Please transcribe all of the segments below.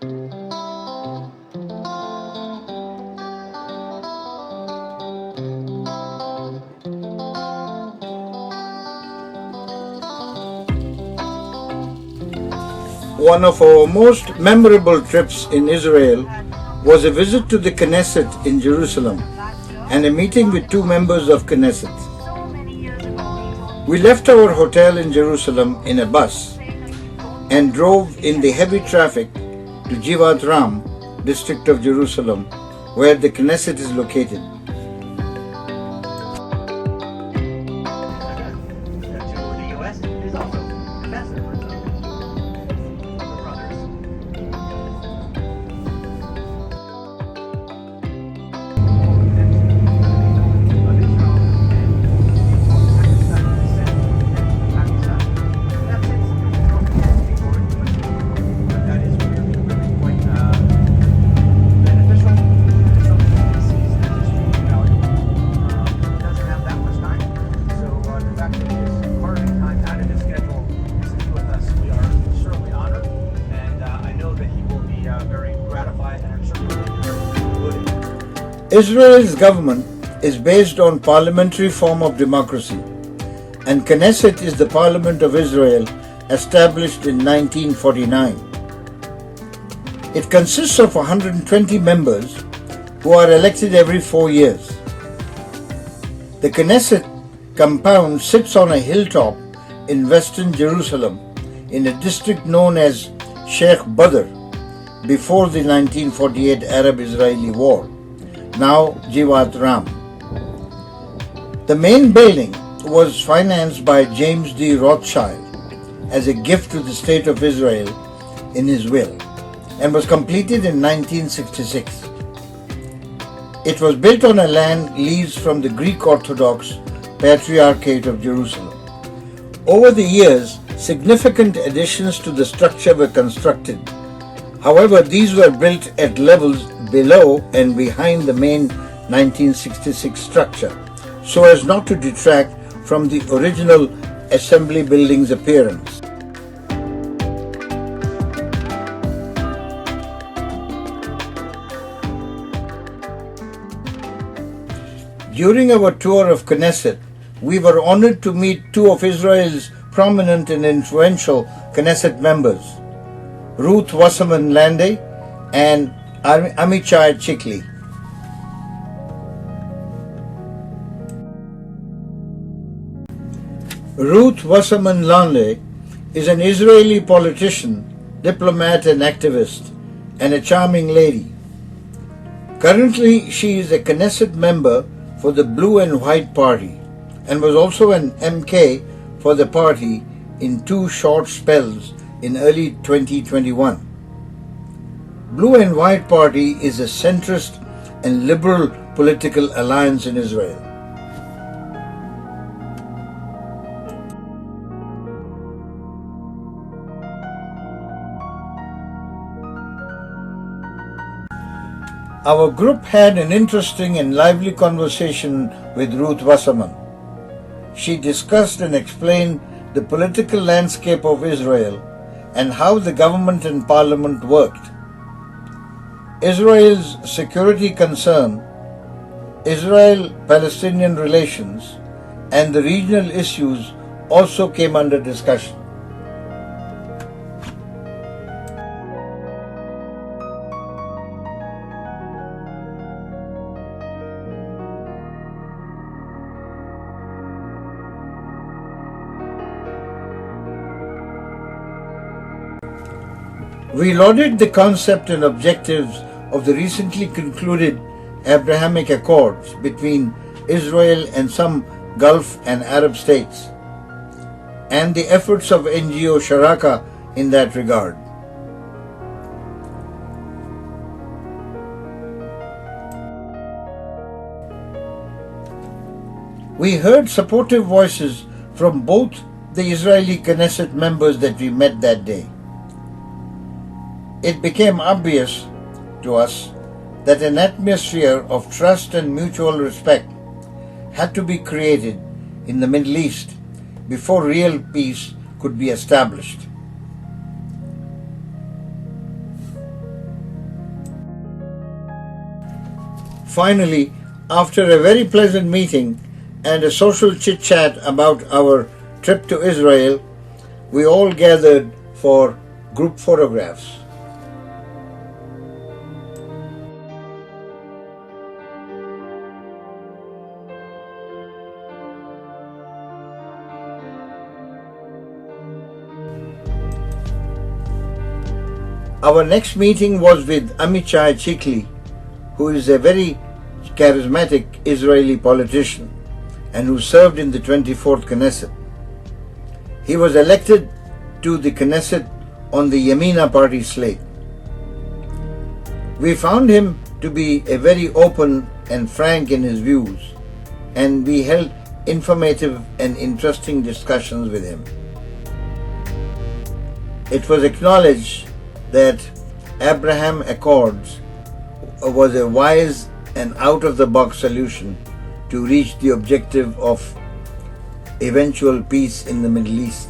One of our most memorable trips in Israel was a visit to the Knesset in Jerusalem and a meeting with two members of Knesset. We left our hotel in Jerusalem in a bus and drove in the heavy traffic to Jivat Ram, district of Jerusalem, where the Knesset is located. Israel's government is based on parliamentary form of democracy, and Knesset is the Parliament of Israel established in 1949. It consists of 120 members who are elected every 4 years. The Knesset compound sits on a hilltop in western Jerusalem in a district known as Sheikh Badr before the 1948 Arab-Israeli War, now Jivat Ram. The main building was financed by James D. Rothschild as a gift to the State of Israel in his will and was completed in 1966. It was built on a land leased from the Greek Orthodox Patriarchate of Jerusalem. Over the years, significant additions to the structure were constructed. However, these were built at levels below and behind the main 1966 structure, so as not to detract from the original assembly building's appearance. During our tour of Knesset, we were honored to meet two of Israel's prominent and influential Knesset members, Ruth Wasserman Lande and Amichai Chikli. Ruth Wasserman Lande is an Israeli politician, diplomat and activist, and a charming lady. Currently, she is a Knesset member for the Blue and White Party and was also an MK for the party in 2 short spells in early 2021. Blue and White Party is a centrist and liberal political alliance in Israel. Our group had an interesting and lively conversation with Ruth Wasserman. She discussed and explained the political landscape of Israel and how the government and parliament worked. Israel's security concern, Israel-Palestinian relations, and the regional issues also came under discussion. We lauded the concept and objectives of the recently concluded Abrahamic Accords between Israel and some Gulf and Arab states, and the efforts of NGO Sharaka in that regard. We heard supportive voices from both the Israeli Knesset members that we met that day. It became obvious to us that an atmosphere of trust and mutual respect had to be created in the Middle East before real peace could be established. Finally, after a very pleasant meeting and a social chit-chat about our trip to Israel, we all gathered for group photographs. Our next meeting was with Amichai Chikli, who is a very charismatic Israeli politician and who served in the 24th Knesset. He was elected to the Knesset on the Yamina party slate. We found him to be a very open and frank in his views, and we held informative and interesting discussions with him. It was acknowledged that Abraham Accords was a wise and out-of-the-box solution to reach the objective of eventual peace in the Middle East.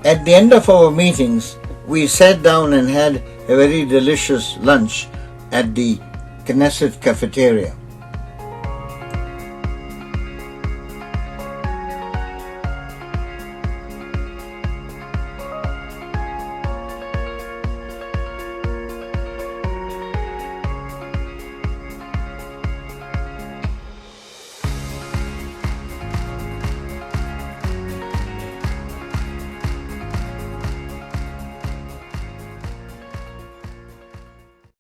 At the end of our meetings, we sat down and had a very delicious lunch at the Knesset cafeteria.